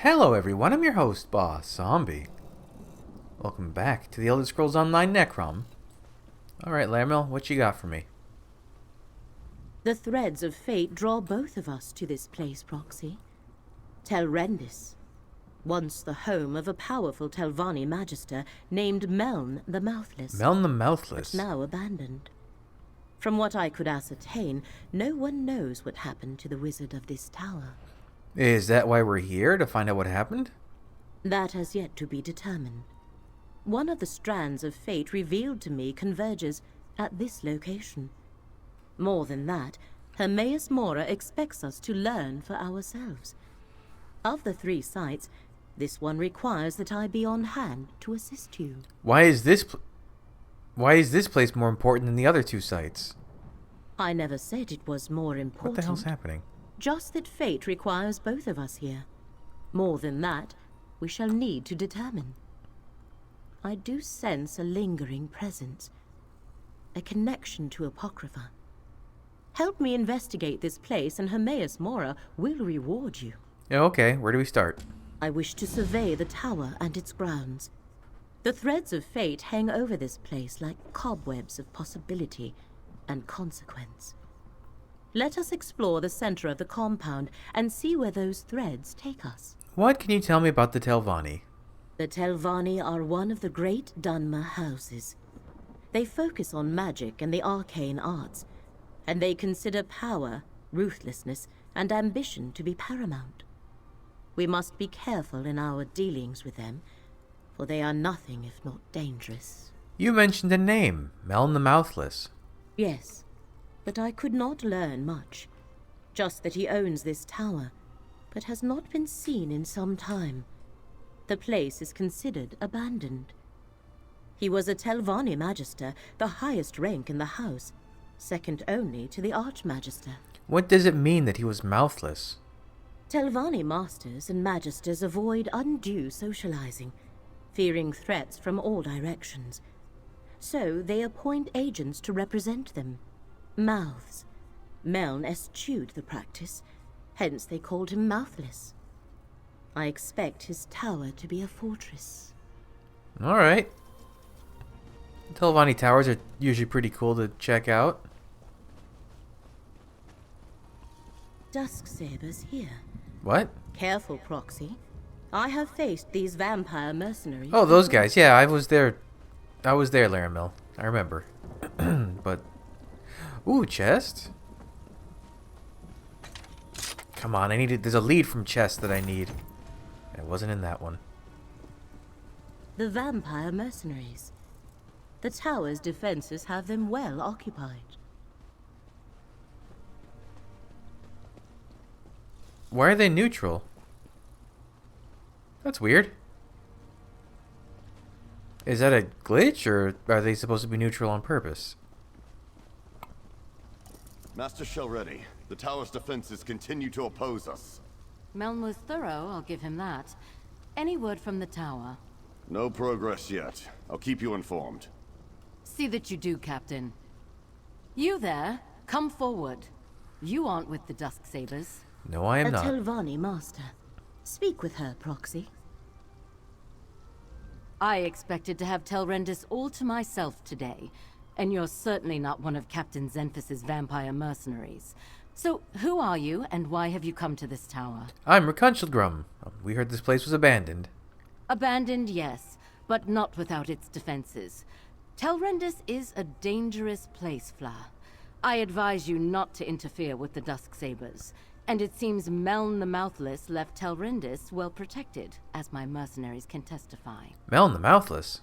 Hello everyone, I'm your host, Boss Zombie. Welcome back to the Elder Scrolls Online Necrom. Alright, Laramil, what you got for me? The threads of fate draw both of us to this place, Proxy. Telrendis, once the home of a powerful Telvanni magister named Meln the Mouthless. Meln the Mouthless? But now abandoned. From what I could ascertain, no one knows what happened to the wizard of this tower. Is that why we're here, to find out what happened? That has yet to be determined. One of the strands of fate revealed to me converges at this location. More than that, Hermaeus Mora expects us to learn for ourselves. Of the 3 sites, this one requires that I be on hand to assist you. Why is this place more important than the other 2 sites? I never said it was more important. What the hell's happening? Just that fate requires both of us here. More than that, we shall need to determine. I do sense a lingering presence, a connection to Apocrypha. Help me investigate this place and Hermaeus Mora will reward you. Yeah, okay, where do we start? I wish to survey the tower and its grounds. The threads of fate hang over this place like cobwebs of possibility and consequence. Let us explore the center of the compound and see where those threads take us. What can you tell me about the Telvanni? The Telvanni are one of the great Dunmer houses. They focus on magic and the arcane arts, and they consider power, ruthlessness, and ambition to be paramount. We must be careful in our dealings with them, for they are nothing if not dangerous. You mentioned a name, Meln the Mouthless. Yes, but I could not learn much. Just that he owns this tower, but has not been seen in some time. The place is considered abandoned. He was a Telvanni magister, the highest rank in the house, second only to the Archmagister. What does it mean that he was mouthless? Telvanni masters and magisters avoid undue socializing, fearing threats from all directions. So they appoint agents to represent them. Mouths. Meln eschewed the practice, hence they called him Mouthless. I expect his tower to be a fortress. Alright. Telvanni towers are usually pretty cool to check out. Dusk Sabers here. What? Careful, Proxy. I have faced these vampire mercenaries. Oh, those guys. Yeah, I was there, Laramil. I remember. But... Ooh, chest? Come on, there's a lead from chest that I need. It wasn't in that one. The vampire mercenaries. The tower's defenses have them well occupied. Why are they neutral? That's weird. Is that a glitch, or are they supposed to be neutral on purpose? Master Shell ready. The tower's defenses continue to oppose us. Meln was thorough, I'll give him that. Any word from the tower? No progress yet. I'll keep you informed. See that you do, Captain. You there, come forward. You aren't with the Dusk Sabers. No, I am not. A Telvanni master. Speak with her, Proxy. I expected to have Telrendis all to myself today, and you're certainly not one of Captain Xenphis' vampire mercenaries. So, who are you, and why have you come to this tower? I'm Rakunchildgrum. We heard this place was abandoned. Abandoned, yes, but not without its defenses. Telrendis is a dangerous place, Fla. I advise you not to interfere with the Dusk Sabers, and it seems Meln the Mouthless left Telrendis well protected, as my mercenaries can testify. Meln the Mouthless?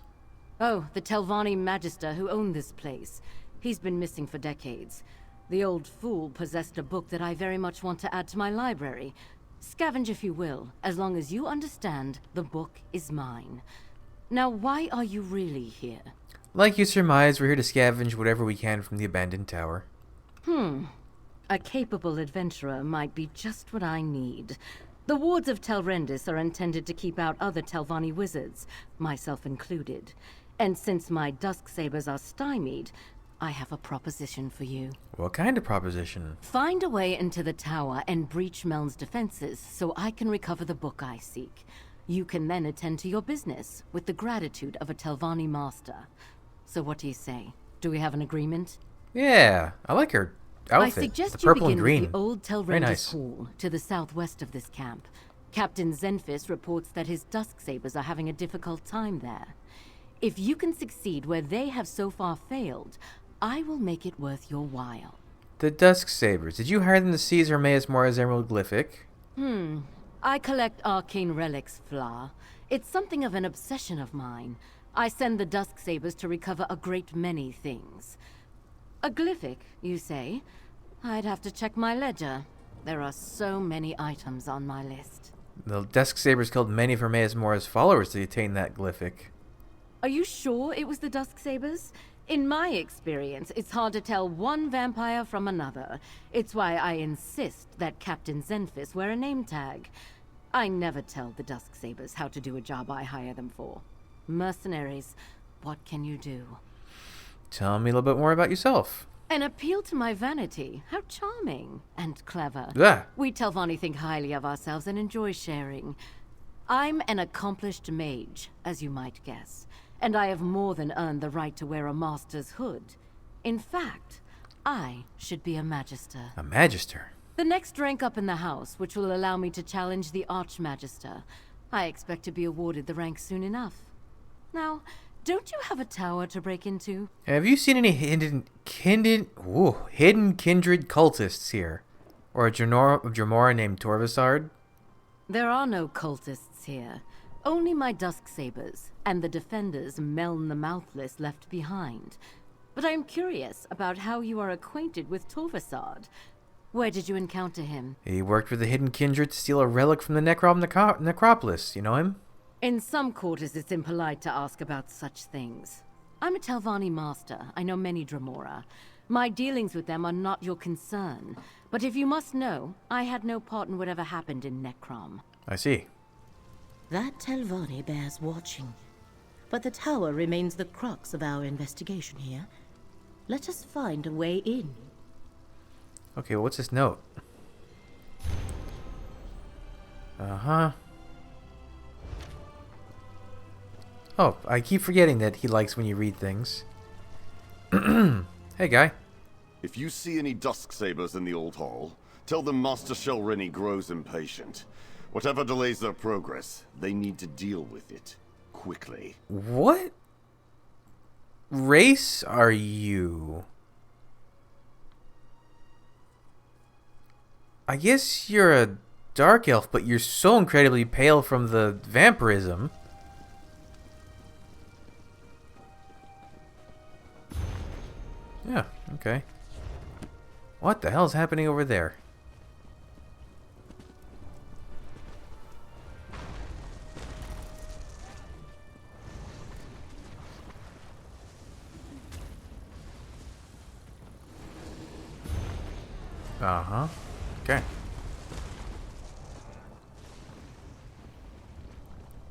Oh, the Telvanni Magister who owned this place. He's been missing for decades. The old fool possessed a book that I very much want to add to my library. Scavenge if you will, as long as you understand the book is mine. Now, why are you really here? Like you surmise, we're here to scavenge whatever we can from the abandoned tower. A capable adventurer might be just what I need. The wards of Telrendis are intended to keep out other Telvanni wizards, myself included. And since my Dusk Sabers are stymied, I have a proposition for you. What kind of proposition? Find a way into the tower and breach Meln's defenses so I can recover the book I seek. You can then attend to your business with the gratitude of a Telvanni master. So what do you say? Do we have an agreement? Yeah, I like her outfit. I suggest the purple you and begin green. with the old Very Telrendis nice. Hall to the southwest of this camp. Captain Zenfis reports that his Dusksabers are having a difficult time there. If you can succeed where they have so far failed, I will make it worth your while. The Dusk Sabers. Did you hire them to seize Hermaeus Mora's Emerald Glyphic? I collect arcane relics, Fla. It's something of an obsession of mine. I send the Dusksabers to recover a great many things. A glyphic, you say? I'd have to check my ledger. There are so many items on my list. The Dusk Sabers killed many of Hermaeus Mora's followers to attain that glyphic. Are you sure it was the Dusksabers? In my experience, it's hard to tell one vampire from another. It's why I insist that Captain Zenfis wear a name tag. I never tell the Dusksabers how to do a job I hire them for. Mercenaries, what can you do? Tell me a little bit more about yourself. An appeal to my vanity. How charming and clever. Yeah. We Telvanni think highly of ourselves and enjoy sharing. I'm an accomplished mage, as you might guess, and I have more than earned the right to wear a master's hood. In fact, I should be a magister. A magister. The next rank up in the house, which will allow me to challenge the Archmagister. I expect to be awarded the rank soon enough. Now, don't you have a tower to break into? Have you seen any hidden kindred cultists here? Or a Jamora named Torvasard? There are no cultists here. Only my Dusksabers, and the defenders Meln the Mouthless left behind. But I'm curious about how you are acquainted with Torvasard. Where did you encounter him? He worked with the hidden kindred to steal a relic from the Necrom necropolis. You know him? In some quarters, it's impolite to ask about such things. I'm a Telvanni master. I know many Dremora. My dealings with them are not your concern. But if you must know, I had no part in whatever happened in Necrom. I see. That Telvanni bears watching. But the tower remains the crux of our investigation here. Let us find a way in. Okay, well, what's this note? Uh-huh. Oh, I keep forgetting that he likes when you read things. Hey, guy. If you see any Dusksabers in the old hall, tell them Master Shelrini grows impatient. Whatever delays their progress, they need to deal with it. Quickly. What race are you? I guess you're a dark elf, but you're so incredibly pale from the vampirism. Yeah, okay. What the hell's happening over there? Uh-huh. Okay.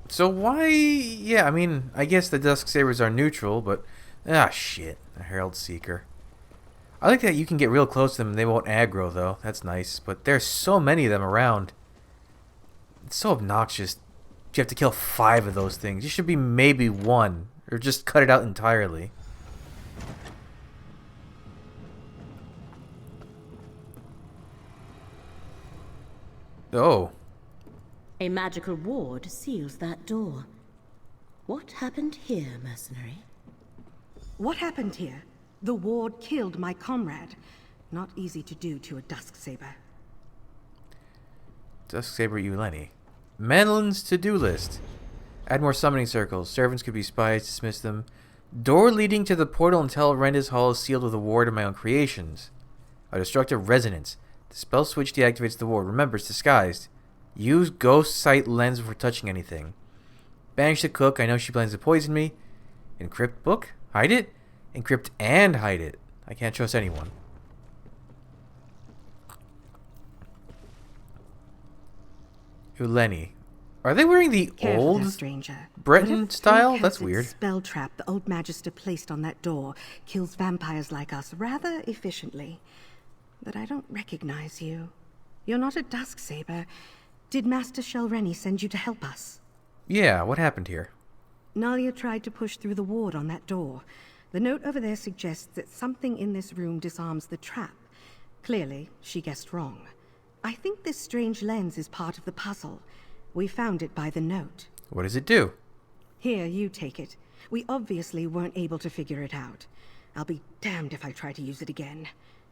So why... Yeah, I mean, I guess the Dusksabers are neutral, but... Ah, shit. A Herald Seeker. I like that you can get real close to them and they won't aggro, though. That's nice. But there's so many of them around. It's so obnoxious. You have to kill 5 of those things. You should be maybe 1. Or just cut it out entirely. Oh. A magical ward seals that door. What happened here, mercenary? What happened here? The ward killed my comrade. Not easy to do to a Dusksaber. Dusksaber Uleni. Manlin's to-do list. Add more summoning circles. Servants could be spies. Dismiss them. Door leading to the portal until Renda's Hall is sealed with a ward of my own creations. A destructive resonance. The spell switch deactivates the ward. Remember, it's disguised. Use ghost sight lens before touching anything. Banish the cook. I know she plans to poison me. Encrypt book. Hide it. Encrypt and hide it. I can't trust anyone. Uleni. Are they wearing the Careful old there, stranger. Breton Whatever style? fake That's acid weird. spell trap the old Magister placed on that door kills vampires like us rather efficiently. But I don't recognize you. You're not a Dusksaber. Did Master Shelreni send you to help us? Yeah, what happened here? Nalia tried to push through the ward on that door. The note over there suggests that something in this room disarms the trap. Clearly, she guessed wrong. I think this strange lens is part of the puzzle. We found it by the note. What does it do? Here, you take it. We obviously weren't able to figure it out. I'll be damned if I try to use it again.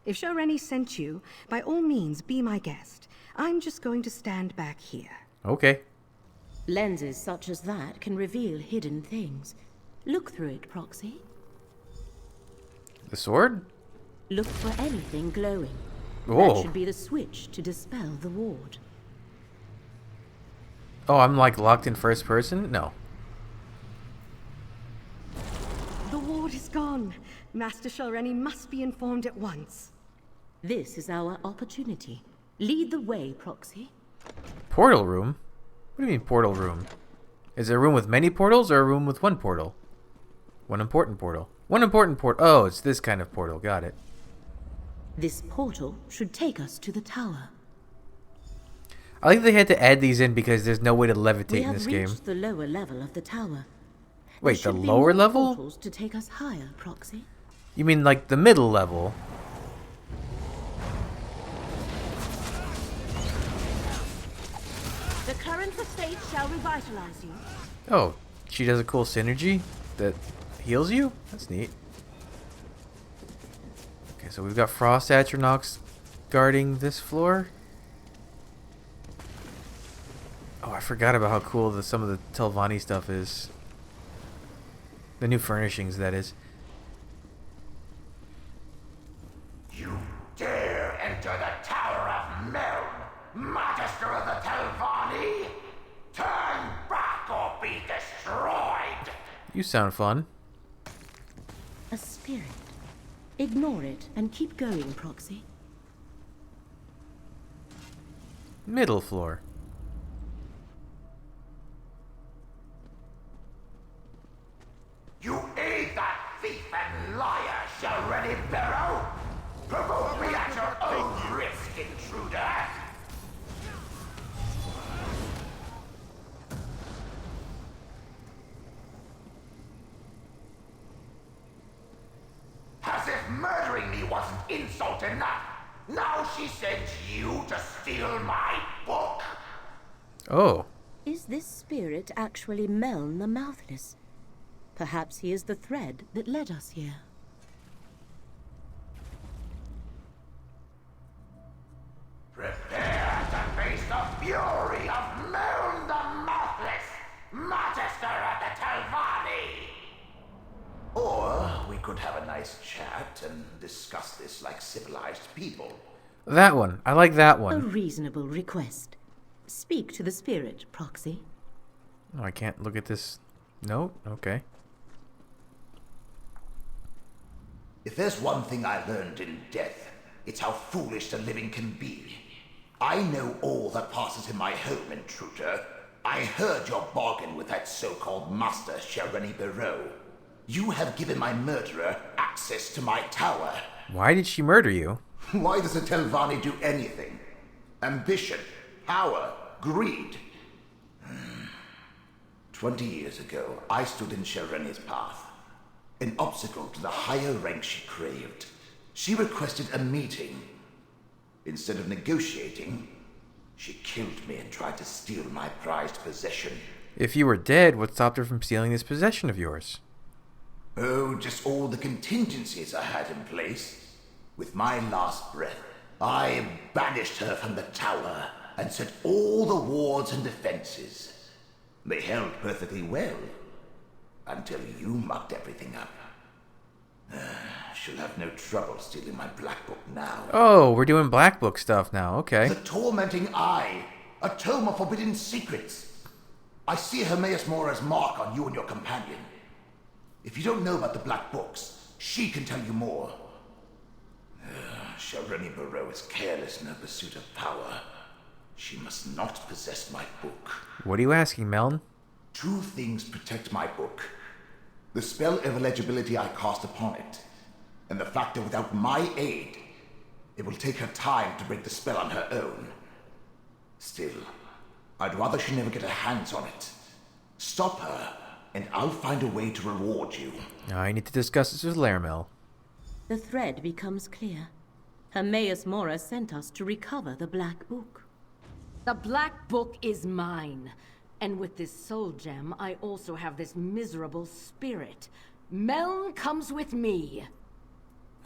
If Shelreni sent you, by all means, be my guest. I'm just going to stand back here. Okay. Lenses such as that can reveal hidden things. Look through it, Proxy. The sword? Look for anything glowing. Oh. That should be the switch to dispel the ward. Oh, I'm like locked in first person? No. The ward is gone. Master Shelreni must be informed at once. This is our opportunity. Lead the way, Proxy. Portal room? What do you mean portal room? Is it a room with many portals or a room with one portal? One important portal. One important portal. Oh, it's this kind of portal. Got it. This portal should take us to the tower. I think they had to add these in because there's no way to We levitate in have this reached game. the lower level of the tower. Wait, There the should be lower more level? portals to take us higher, Proxy. You mean like the middle level? The current of state shall revitalize you. Oh, she does a cool synergy that heals you? That's neat. Okay, so we've got Frost Atronachs guarding this floor. Oh, I forgot about how cool some of the Telvanni stuff is. The new furnishings, that is. You dare enter the Tower of Meln, Magister of the Telvanni? Turn back or be destroyed! You sound fun. A spirit. Ignore it and keep going, Proxy. Middle floor. You aid that thief and liar, Shelreni Barrow! Provoke me at your own risk, intruder! As if murdering me wasn't insult enough, now she sends you to steal my book! Oh. Is this spirit actually Meln the Mouthless? Perhaps he is the thread that led us here. Prepare to face the fury of Meln the Mouthless, Magister of the Telvanni! Or we could have a nice chat and discuss this like civilized people. That one. I like that A one. reasonable request. Speak to the spirit, Proxy. Oh, I can't look at this note? Okay. If there's one thing I learned in death, it's how foolish the living can be. I know all that passes in my home, intruder. I heard your bargain with that so-called Master Shelreni Barrow. You have given my murderer access to my tower. Why did she murder you? Why does a Telvanni do anything? Ambition, power, greed. 20 years ago, I stood in Shelreni's path. An obstacle to the higher rank she craved. She requested a meeting. Instead of negotiating, she killed me and tried to steal my prized possession. If you were dead, what stopped her from stealing this possession of yours? Oh, just all the contingencies I had in place. With my last breath, I banished her from the tower and set all the wards and defenses. They held perfectly well. Until you mucked everything up. She'll have no trouble stealing my black book now. Oh, we're doing Black Book stuff now. Okay. The Tormenting Eye, a tome of forbidden secrets. I see Hermaeus Mora's mark on you and your companion. If you don't know about the black books, she can tell you more. Shelreni Barrow is careless in her pursuit of power. She must not possess my book. What are you asking, Melon? 2 things protect my book. The spell of illegibility I cast upon it, and the fact that without my aid, it will take her time to break the spell on her own. Still, I'd rather she never get her hands on it. Stop her, and I'll find a way to reward you. I need to discuss this with Laramel. The thread becomes clear. Hermaeus Mora sent us to recover the Black Book. The Black Book is mine. And with this soul gem, I also have this miserable spirit. Meln comes with me.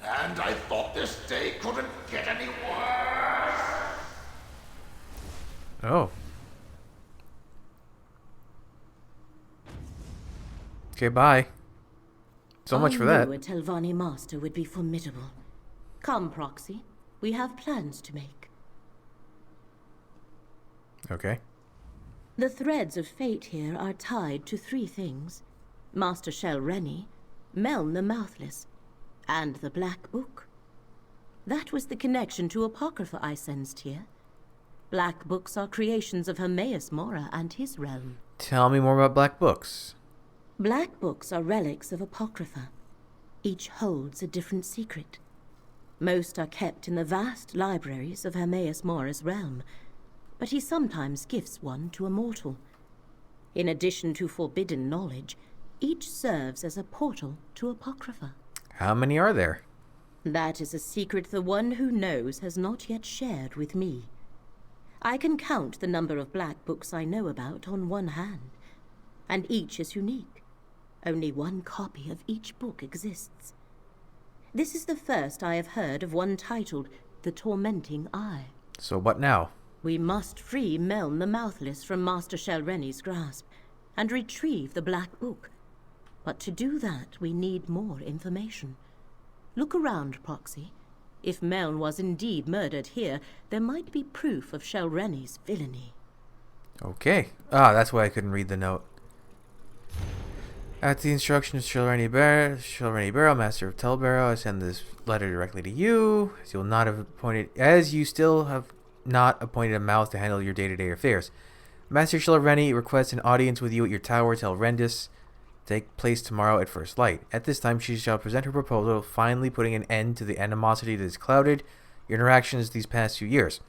And I thought this day couldn't get any worse. Oh. Okay, bye. So much for that. I knew a Telvanni master would be formidable. Come, Proxy. We have plans to make. Okay. The threads of fate here are tied to 3 things. Master Shel Rennie, Meln the Mouthless, and the Black Book. That was the connection to Apocrypha I sensed here. Black Books are creations of Hermaeus Mora and his realm. Tell me more about Black Books. Black Books are relics of Apocrypha. Each holds a different secret. Most are kept in the vast libraries of Hermaeus Mora's realm, but he sometimes gifts one to a mortal. In addition to forbidden knowledge, each serves as a portal to Apocrypha. How many are there? That is a secret the one who knows has not yet shared with me. I can count the number of Black Books I know about on one hand, and each is unique. Only one copy of each book exists. This is the first I have heard of one titled The Tormenting Eye. So what now? We must free Meln the Mouthless from Master Shel Rennie's grasp and retrieve the Black Book. But to do that, we need more information. Look around, Proxy. If Meln was indeed murdered here, there might be proof of Shel Rennie's villainy. Okay. Ah, that's why I couldn't read the note. At the instruction of Shel Rennie Barrow, Master of Tel Barrow, I send this letter directly to you, as you still have not appointed a mouth to handle your day-to-day affairs. Master Shel Rennie requests an audience with you at your tower, Tel Rendis, take place tomorrow at first light. At this time, she shall present her proposal, finally putting an end to the animosity that has clouded your interactions these past few years.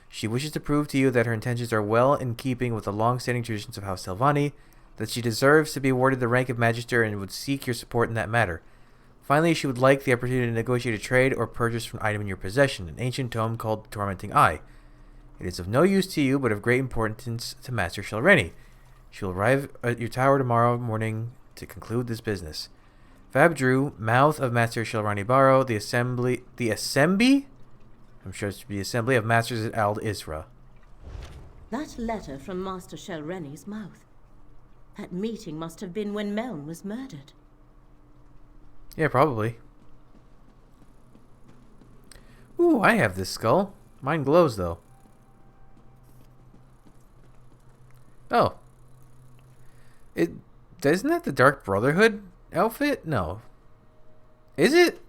She wishes to prove to you that her intentions are well in keeping with the long-standing traditions of House Telvanni, that she deserves to be awarded the rank of Magister and would seek your support in that matter. Finally, she would like the opportunity to negotiate a trade or purchase an item in your possession, an ancient tome called the Tormenting Eye. It is of no use to you, but of great importance to Master Shel Rennie. She will arrive at your tower tomorrow morning to conclude this business. Fab Drew, mouth of Master Shel Rennie Barrow, the assembly? I'm sure it should be Assembly of Masters at Ald Isra. That letter from Master Shel Rennie's mouth. That meeting must have been when Meln was murdered. Yeah, probably. Ooh, I have this skull. Mine glows, though. Oh. Isn't that the Dark Brotherhood outfit? No. Is it?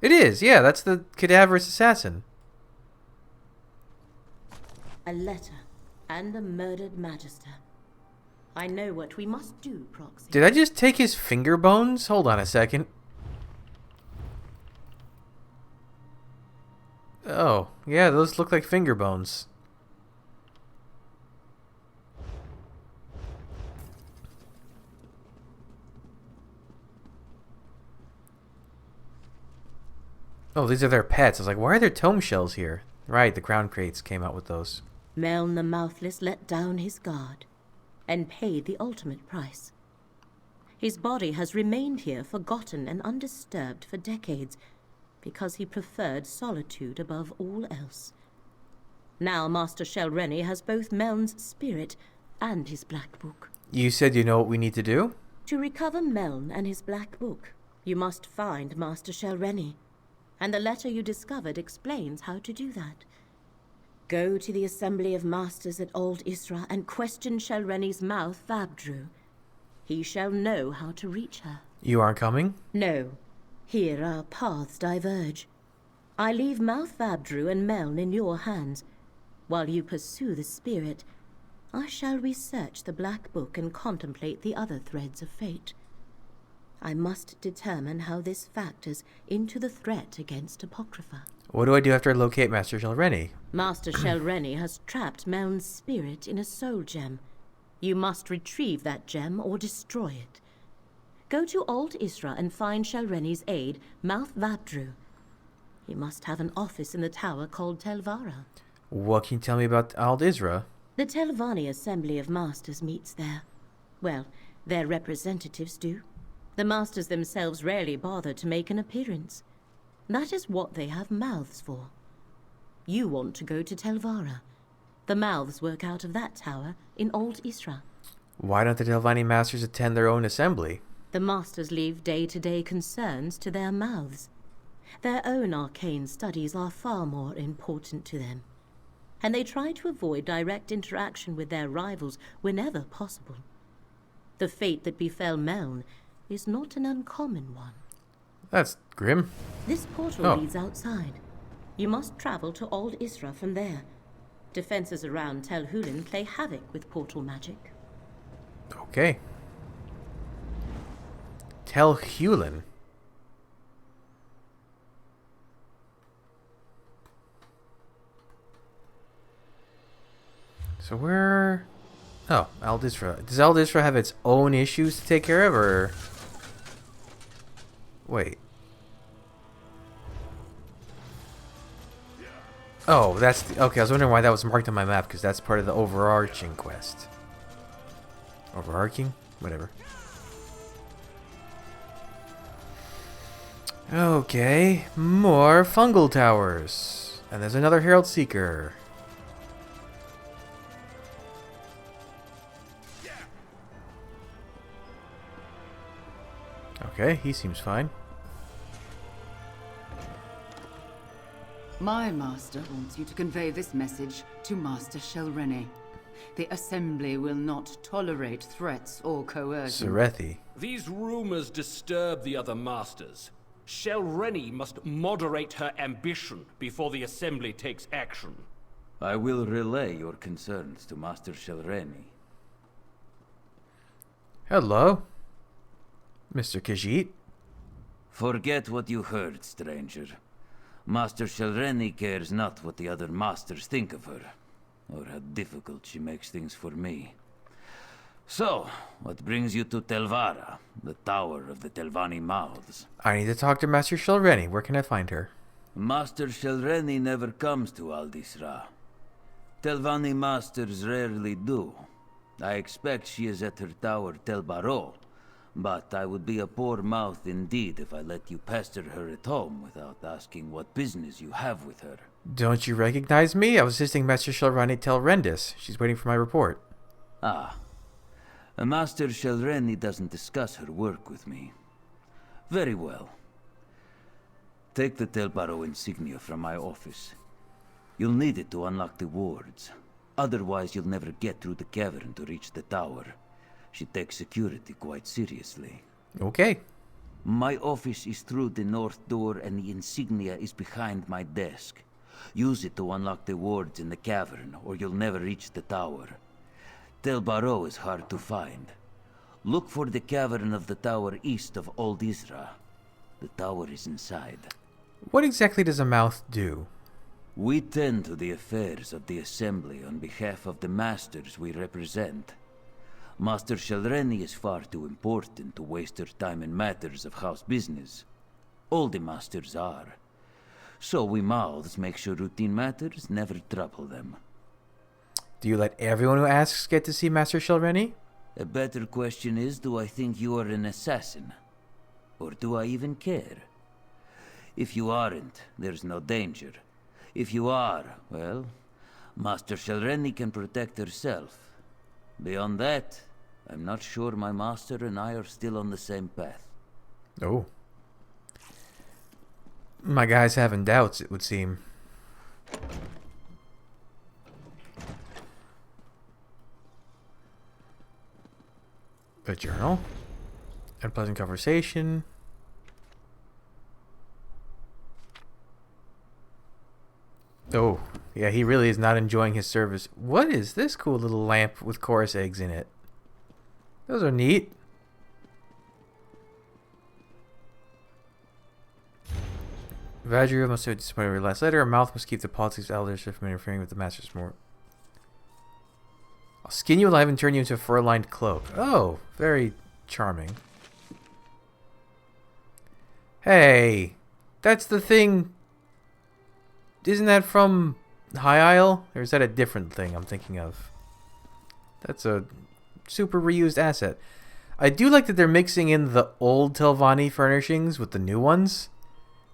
It is, yeah, that's the cadaverous assassin. A letter and the murdered Magister. I know what we must do, Proxy. Did I just take his finger bones? Hold on a second. Oh, yeah, those look like finger bones. Oh, these are their pets. I was like, why are there tome shells here? Right, the crown crates came out with those. Meln the Mouthless let down his guard and paid the ultimate price. His body has remained here forgotten and undisturbed for decades because he preferred solitude above all else. Now Master Shel Rennie has both Meln's spirit and his Black Book. You said you know what we need to do? To recover Meln and his Black Book, you must find Master Shel Rennie, and the letter you discovered explains how to do that. Go to the Assembly of Masters at Ald Isra and question Shel Rennie's mouth, Vabdru. He shall know how to reach her. You aren't coming? No. Here our paths diverge. I leave Mouth Vabdru and Meln in your hands, While you pursue the spirit, I shall research the Black Book and contemplate the other threads of fate. I must determine how this factors into the threat against Apocrypha. What do I do after I locate Master Shelreni? Master Shelreni has trapped Meln's spirit in a soul gem. You must retrieve that gem or destroy it. Go to Old Isra and find Shelreni's aide, Mouth Vabdru. He must have an office in the tower called Telvara. What can you tell me about Old Isra? The Telvanni Assembly of Masters meets there. Well, their representatives do. The Masters themselves rarely bother to make an appearance. That is what they have mouths for. You want to go to Telvara. The mouths work out of that tower in Old Isra. Why don't the Telvanni Masters attend their own assembly? The Masters leave day-to-day concerns to their mouths. Their own arcane studies are far more important to them, and they try to avoid direct interaction with their rivals whenever possible. The fate that befell Meln is not an uncommon one. That's grim. This portal leads outside. You must travel to Old Isra from there. Defenses around Tel Hulin play havoc with portal magic. Okay. Tel Hulin. So where... Oh, Aldisra. Does Aldisra have its own issues to take care of, or... Wait. Oh, that's... Okay, I was wondering why that was marked on my map, because that's part of the overarching quest. Overarching? Whatever. Okay, more fungal towers. And there's another Herald Seeker. Okay, he seems fine. My master wants you to convey this message to Master Shelreni. The Assembly will not tolerate threats or coercion. Serethi. These rumors disturb the other masters. Shelreni must moderate her ambition before the Assembly takes action. I will relay your concerns to Master Shelreni. Hello, Mr. Khajiit. Forget what you heard, stranger. Master Shelreni cares not what the other masters think of her, or how difficult she makes things for me. So, what brings you to Telvara, the Tower of the Telvanni Mouths? I need to talk to Master Shelreni. Where can I find her? Master Shelreni never comes to Aldisra. Telvanni masters rarely do. I expect she is at her tower Telbaro, but I would be a poor mouth indeed if I let you pester her at home without asking what business you have with her. Don't you recognize me? I was assisting Master Shelreni Telrendis. She's waiting for my report. Ah. Master Shelreni doesn't discuss her work with me. Very well. Take the Telbaro insignia from my office. You'll need it to unlock the wards. Otherwise, you'll never get through the cavern to reach the tower. She takes security quite seriously. Okay. My office is through the north door and the insignia is behind my desk. Use it to unlock the wards in the cavern, or you'll never reach the tower. Telbaro is hard to find. Look for the cavern of the tower east of Old Isra. The tower is inside. What exactly does a mouth do? We tend to the affairs of the Assembly on behalf of the masters we represent. Master Shelreni is far too important to waste her time in matters of house business. All the masters are. So we mouths make sure routine matters never trouble them. Do you let everyone who asks get to see Master Shelreni? A better question is, do I think you are an assassin? Or do I even care? If you aren't, there's no danger. If you are, well, Master Shelreni can protect herself. Beyond that, I'm not sure my master and I are still on the same path. Oh. My guy's having doubts, it would seem. A journal. Unpleasant conversation. Oh, Yeah, he really is not enjoying his service. What is this cool little lamp with chorus eggs in it? Those are neat. Vajra must have disappointed her last letter. Her mouth must keep the politics of elders from interfering with the master's more. I'll skin you alive and turn you into a fur-lined cloak. Oh, very charming. Hey, that's the thing. Isn't that from High Isle? Or is that a different thing I'm thinking of? That's a super reused asset. I do like that they're mixing in the old Telvanni furnishings with the new ones.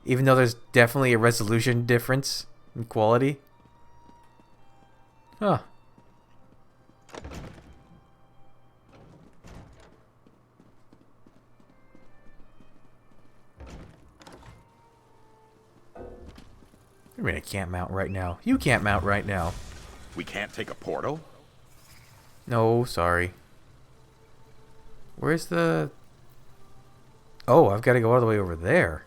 Even though there's definitely a resolution difference in quality. Huh. I mean, I can't mount right now. You can't mount right now. We can't take a portal? No, sorry. Where's the... Oh, I've got to go all the way over there.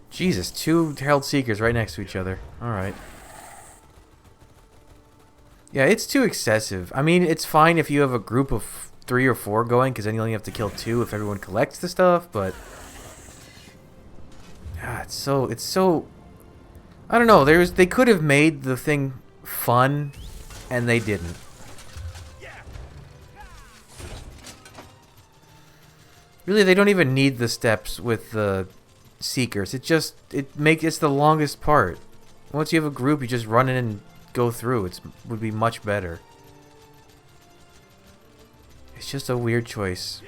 Jesus, two Herald Seekers right next to each other. Alright. Yeah, it's too excessive. I mean, it's fine if you have a group of 3 or 4 going, because then you only have to kill 2 if everyone collects the stuff, but... Ah, it's so... I don't know, they could have made the thing fun, and they didn't. Really, they don't even need the steps with the Seekers. It's the longest part. Once you have a group, you just run in and go through. It would be much better. It's just a weird choice.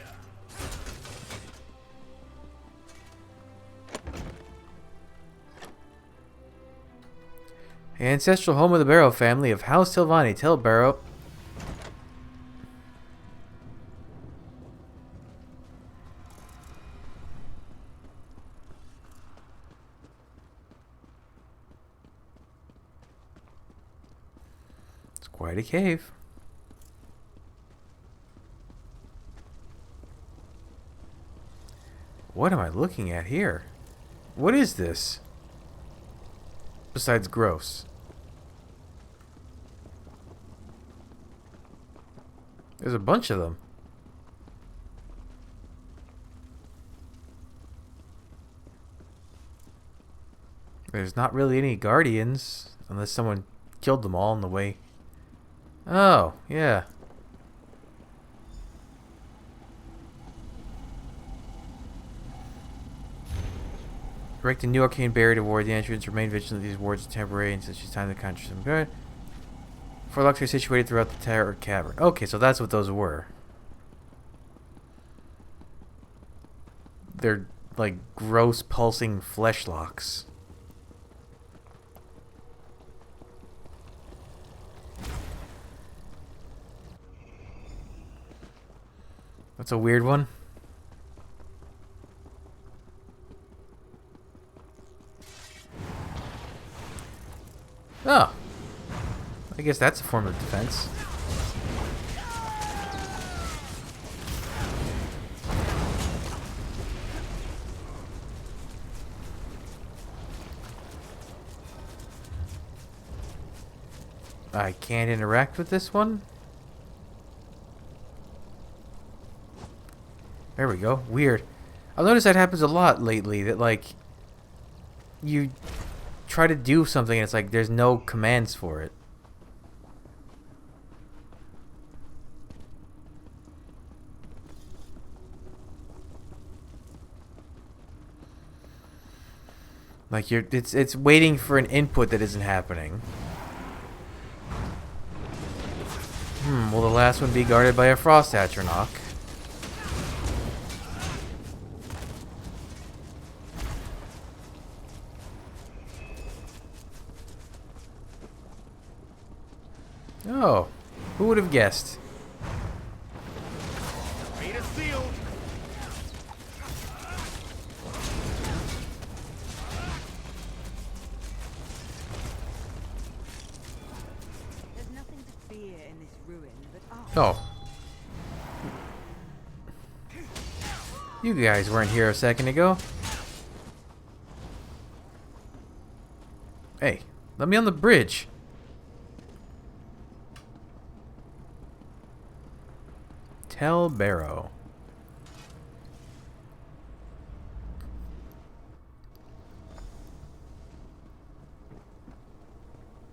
Ancestral home of the Barrow family of House Telvanni. Tell Barrow. It's quite a cave. What am I looking at here? What is this? Besides gross. There's a bunch of them. There's not really any guardians, unless someone killed them all on the way. Oh, yeah. Erect a new arcane barrier to ward the entrance. Remain vigilant. These wards are temporary and such as time to conjure some good. 4 locks are situated throughout the tower cavern. Okay, so that's what those were. They're like gross pulsing flesh locks. That's a weird one. Oh. I guess that's a form of defense. I can't interact with this one? There we go. Weird. I've noticed that happens a lot lately, that like you try to do something and it's like there's no commands for it. Like it's waiting for an input that isn't happening. Will the last one be guarded by a Frost Atronach? Oh, who would have guessed? Fate is sealed. There's nothing to fear in this ruin but Oh. You guys weren't here a second ago. Hey, let me on the bridge. Tell Barrow.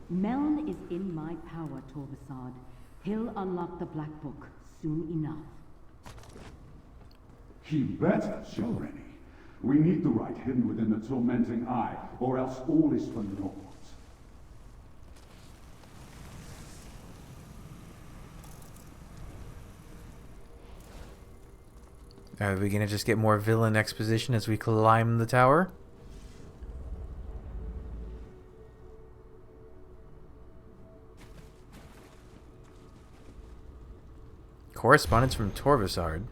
Meln is in my power, Torvasad. He'll unlock the Black Book soon enough. He better, Shalreni. We need the right hidden within the tormenting eye, or else all is for naught. Are we gonna just get more villain exposition as we climb the tower? Correspondence from Torvasard.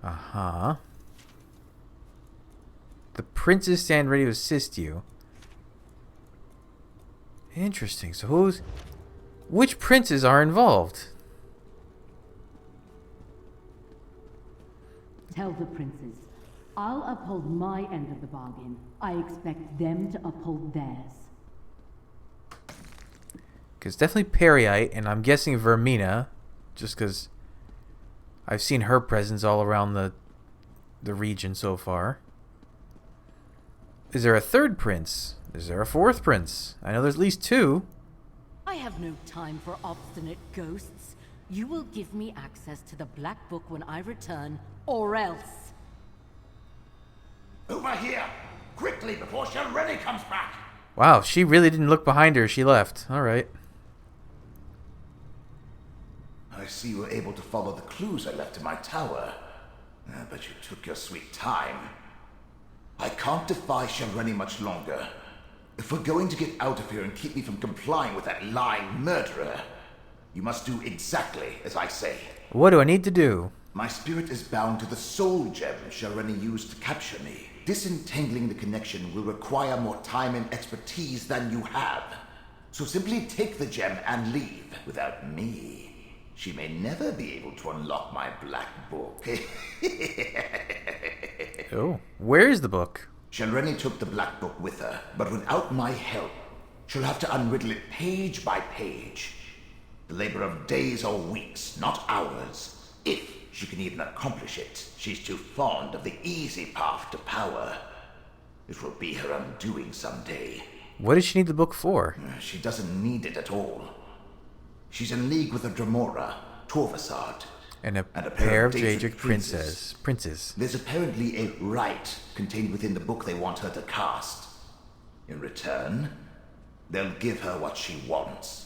Uh-huh. The princes stand ready to assist you. Interesting. So which princes are involved? Tell the princes, I'll uphold my end of the bargain. I expect them to uphold theirs. Because definitely Periite, and I'm guessing Vermina, just because I've seen her presence all around the region so far. Is there a third prince? Is there a fourth prince? I know there's at least two. I have no time for obstinate ghosts. You will give me access to the Black Book when I return, or else. Over here! Quickly, before Shalreni comes back! Wow, she really didn't look behind her. She left. Alright. I see you were able to follow the clues I left in my tower. But you took your sweet time. I can't defy Shalreni much longer. If we're going to get out of here and keep me from complying with that lying murderer, you must do exactly as I say. What do I need to do? My spirit is bound to the soul gem Shalreni used to capture me. Disentangling the connection will require more time and expertise than you have. So simply take the gem and leave. Without me, she may never be able to unlock my Black Book. Oh, where is the book? Shalreni took the Black Book with her, but without my help, she'll have to unriddle it page by page. The labor of days or weeks, not hours. If she can even accomplish it, she's too fond of the easy path to power. It will be her undoing someday. What does she need the book for? She doesn't need it at all. She's in league with a Dremora, Torvasard, And a pair of Daedric princes. There's apparently a rite contained within the book they want her to cast. In return, they'll give her what she wants.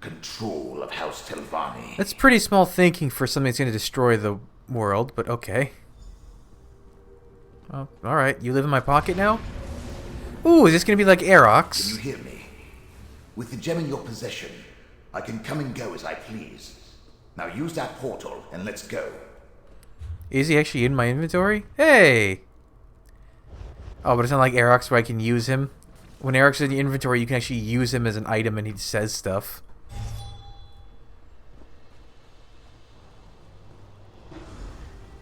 Control of House Telvanni. That's pretty small thinking for something that's going to destroy the world, but okay. Oh, alright. You live in my pocket now? Ooh, is this going to be like Aerox? Can you hear me? With the gem in your possession, I can come and go as I please. Now use that portal and let's go. Is he actually in my inventory? Hey! Oh, but it's not like Aerox where I can use him. When Aerox is in the inventory, you can actually use him as an item and he says stuff.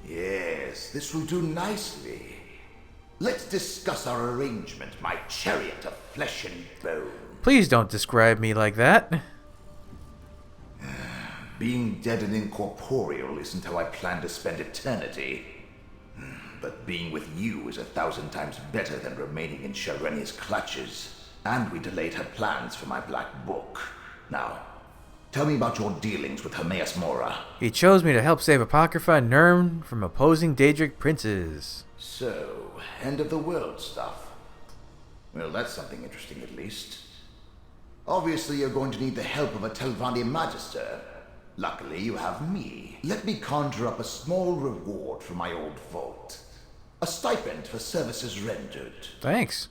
Yes, this will do nicely. Let's discuss our arrangement, my chariot of flesh and bone. Please don't describe me like that. Being dead and incorporeal isn't how I plan to spend eternity. But being with you is 1,000 times better than remaining in Shalreni's clutches. And we delayed her plans for my Black Book. Now, tell me about your dealings with Hermaeus Mora. He chose me to help save Apocrypha and Nurm from opposing Daedric princes. So, end of the world stuff. Well, that's something interesting at least. Obviously, you're going to need the help of a Telvanni Magister. Luckily, you have me. Let me conjure up a small reward from my old vault. A stipend for services rendered. Thanks.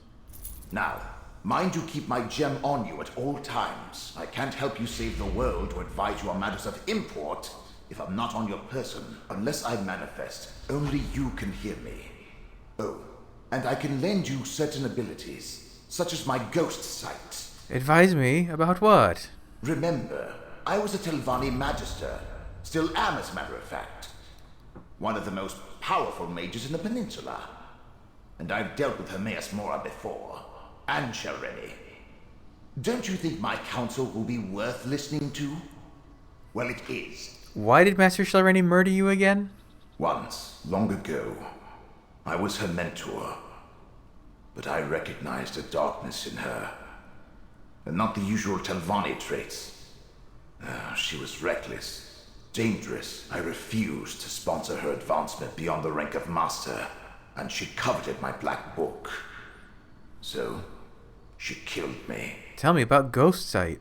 Now, mind you keep my gem on you at all times. I can't help you save the world or advise you on matters of import if I'm not on your person. Unless I manifest, only you can hear me. Oh, and I can lend you certain abilities, such as my ghost sight. Advise me about what? Remember, I was a Telvanni Magister. Still am, as a matter of fact. one of the most powerful mages in the peninsula. And I've dealt with Hermaeus Mora before, and Shelreni. Don't you think my counsel will be worth listening to? Well, it is. Why did Master Shelreni murder you again? Once, long ago, I was her mentor. But I recognized a darkness in her. And not the usual Telvanni traits. She was reckless, dangerous. I refused to sponsor her advancement beyond the rank of master. And she coveted my black book. So, she killed me. Tell me about Ghost Sight.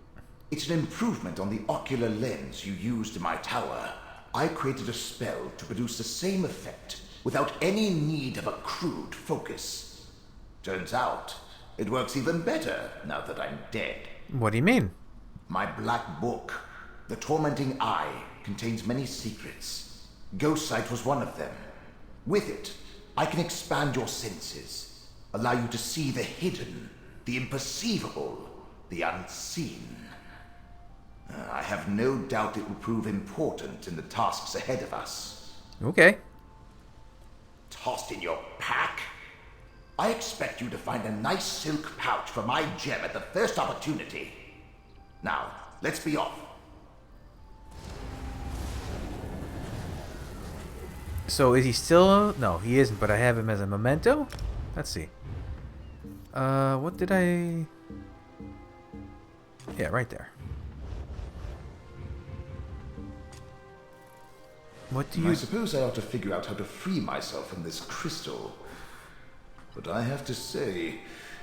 It's an improvement on the ocular lens you used in my tower. I created a spell to produce the same effect without any need of a crude focus. Turns out, it works even better now that I'm dead. What do you mean? My black book, The Tormenting Eye, contains many secrets. Ghost Sight was one of them. With it, I can expand your senses, allow you to see the hidden, the imperceivable, the unseen. I have no doubt it will prove important in the tasks ahead of us. Okay. Tossed in your pack? I expect you to find a nice silk pouch for my gem at the first opportunity. Now, let's be off. So is he still... No, he isn't, but I have him as a memento? Let's see. What did I... Yeah, right there. What do you... I suppose I ought to figure out how to free myself from this crystal. But I have to say,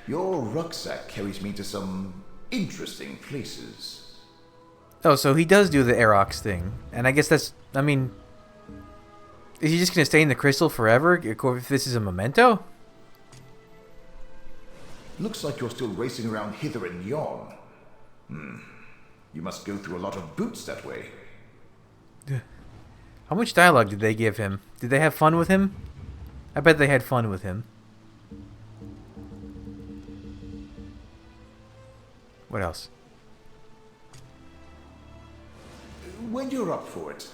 your rucksack carries me to some interesting places. Oh, so he does do the Aerox thing. And I guess that's... I mean... Is he just going to stay in the crystal forever if this is a memento? Looks like you're still racing around hither and yon. You must go through a lot of boots that way. How much dialogue did they give him? Did they have fun with him? I bet they had fun with him. What else? When you're up for it,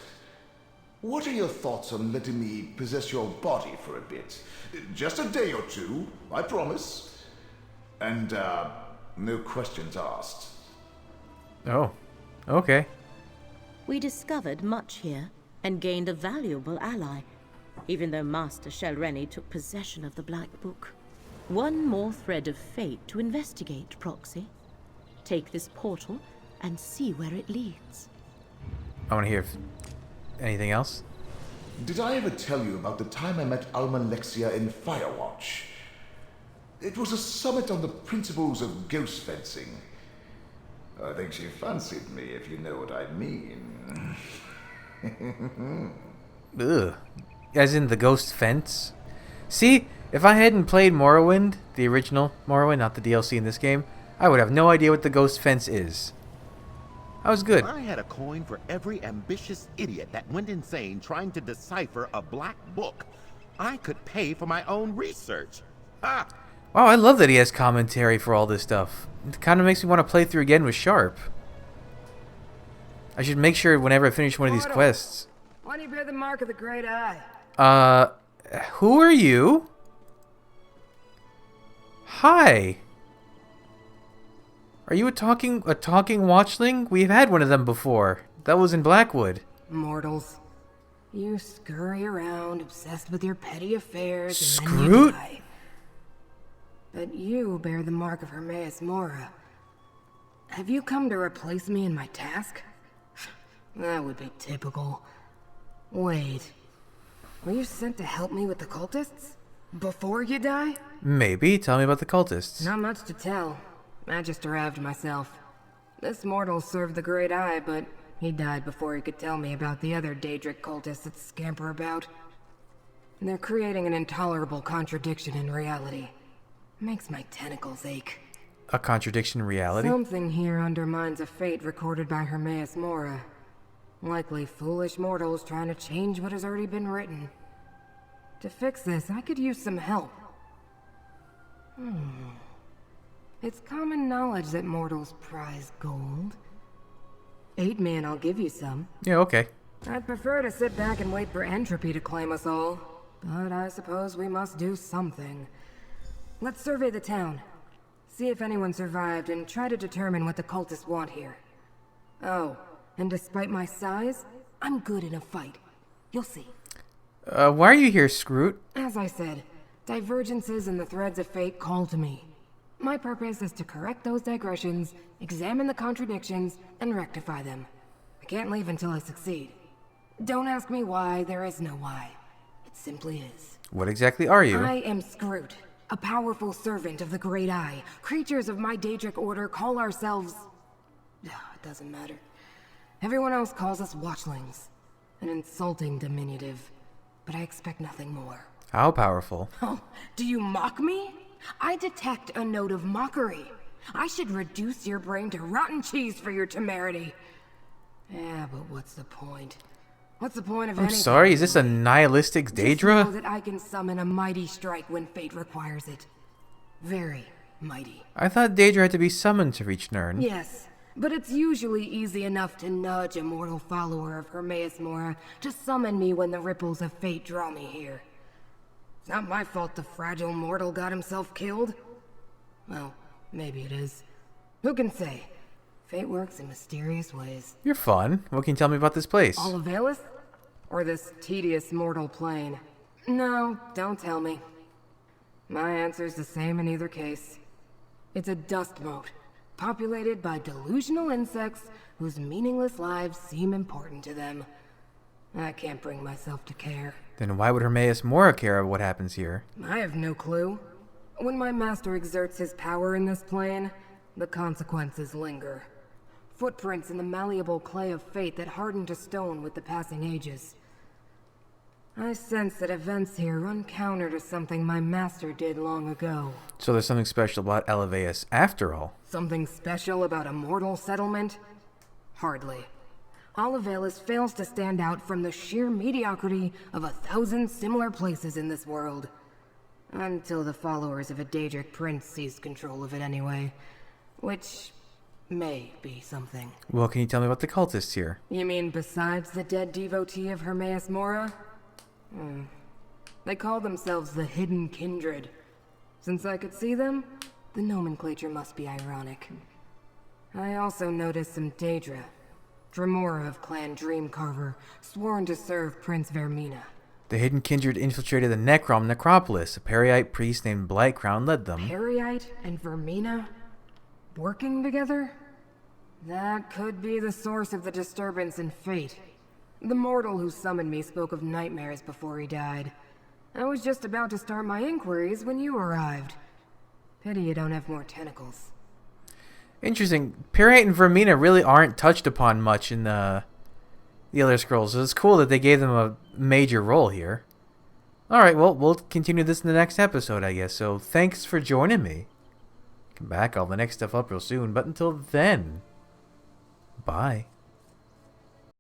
what are your thoughts on letting me possess your body for a bit? Just a day or two, I promise. And, no questions asked. Oh, okay. We discovered much here, and gained a valuable ally, even though Master Shelreni took possession of the Black Book. One more thread of fate to investigate, Proxy. Take this portal and see where it leads. I want to hear anything else. Did I ever tell you about the time I met Alma Lexia in Firewatch? It was a summit on the principles of ghost fencing. I think she fancied me, if you know what I mean. Ugh. As in the ghost fence? See, if I hadn't played Morrowind, the original Morrowind, not the DLC in this game, I would have no idea what the ghost fence is. I was good. I had a coin for every ambitious idiot that went insane trying to decipher a black book. I could pay for my own research. Ha! Wow, I love that he has commentary for all this stuff. It kind of makes me want to play through again with Sharp. I should make sure whenever I finish one of these quests. Why do you bear the mark of the Great Eye? Who are you? Hi. Are you a talking watchling? We've had one of them before. That was in Blackwood. Mortals. You scurry around, obsessed with your petty affairs, and then you Scroot? die. But you bear the mark of Hermaeus Mora. Have you come to replace me in my task? That would be typical. Wait. Were you sent to help me with the cultists? Before you die? Maybe. Tell me about the cultists. Not much to tell. I just arrived myself. This mortal served the Great Eye, but he died before he could tell me about the other Daedric cultists that scamper about. They're creating an intolerable contradiction in reality. Makes my tentacles ache. A contradiction in reality? Something here undermines a fate recorded by Hermaeus Mora. Likely foolish mortals trying to change what has already been written. To fix this, I could use some help. It's common knowledge that mortals prize gold. 8 men, I'll give you some. Yeah, okay. I'd prefer to sit back and wait for entropy to claim us all. But I suppose we must do something. Let's survey the town. See if anyone survived and try to determine what the cultists want here. Oh, and despite my size, I'm good in a fight. You'll see. Why are you here, Scroot? As I said, divergences in the threads of fate call to me. My purpose is to correct those digressions, examine the contradictions, and rectify them. I can't leave until I succeed. Don't ask me why, there is no why. It simply is. What exactly are you? I am Scroot, a powerful servant of the Great Eye. Creatures of my Daedric order call ourselves... It doesn't matter. Everyone else calls us watchlings. An insulting diminutive. But I expect nothing more. How powerful? Oh, do you mock me? I detect a note of mockery. I should reduce your brain to rotten cheese for your temerity. Yeah, but what's the point? What's the point of anything? I'm sorry, is this a nihilistic Daedra? Just know that I can summon a mighty strike when fate requires it. Very mighty. I thought Daedra had to be summoned to reach Nirn. Yes, but it's usually easy enough to nudge a mortal follower of Hermaeus Mora to summon me when the ripples of fate draw me here. It's not my fault the fragile mortal got himself killed. Well, maybe it is. Who can say? Fate works in mysterious ways. You're fun. What can you tell me about this place? Olivalis? Or this tedious mortal plane? No, don't tell me. My answer's the same in either case. It's a dust mote, populated by delusional insects whose meaningless lives seem important to them. I can't bring myself to care. Then why would Hermaeus Mora care of what happens here? I have no clue. When my master exerts his power in this plane, the consequences linger. Footprints in the malleable clay of fate that harden to stone with the passing ages. I sense that events here run counter to something my master did long ago. So there's something special about Elevaeus after all. Something special about a mortal settlement? Hardly. Olivalis fails to stand out from the sheer mediocrity of 1,000 similar places in this world. Until the followers of a Daedric prince seized control of it anyway. Which may be something. Well, can you tell me about the cultists here? You mean besides the dead devotee of Hermaeus Mora? They call themselves the Hidden Kindred. Since I could see them, the nomenclature must be ironic. I also noticed some Daedra. Dremora of Clan Dreamcarver, sworn to serve Prince Vermina. The Hidden Kindred infiltrated the Necrom necropolis. A Periite priest named Blightcrown led them. Periite and Vermina? Working together? That could be the source of the disturbance in fate. The mortal who summoned me spoke of nightmares before he died. I was just about to start my inquiries when you arrived. Pity you don't have more tentacles. Interesting. Periite and Vermina really aren't touched upon much in the Elder Scrolls, so it's cool that they gave them a major role here. Alright, well, we'll continue this in the next episode, I guess, so thanks for joining me. Come back, I'll have the next stuff up real soon, but until then, bye.